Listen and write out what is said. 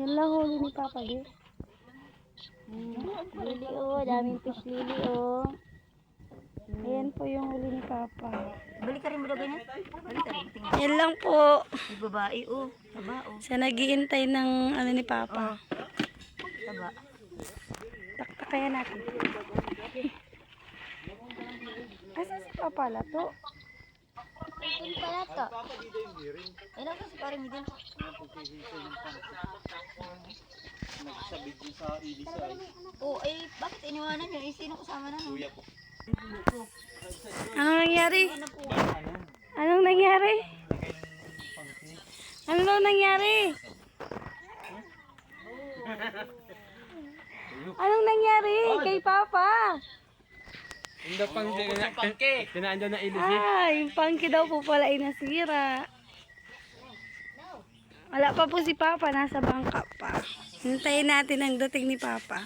Yan lang huli ni Papa, guys. Lili, oh. Daming fish lili, oh. Ayan po yung huli ni Papa. Balik ka rin mo daw ganyan? Balik ka rin. Tingnan. Yan lang po. May babae, oh. Taba, oh. Siya nag-iintay ng ano ni Papa. Taba. Taktakan natin. Asa si Papa Lato? Hindi pala to. Ay, lang kasi parang hindi. Nagsabit din sa ilisa ay. Oh, ay, bakit iniwanan nyo? Eh, sino kasama na nun? Kuya po. Anong nangyari? Anong nangyari? Ano nangyari? Anong nangyari kay Papa? Hindi pangke. Tinaan dyan na ilisi. Ah, yung pangki daw po pala ay nasira. Wala pa po si Papa, nasa bangka pa. Hintayin natin ang dating ni Papa.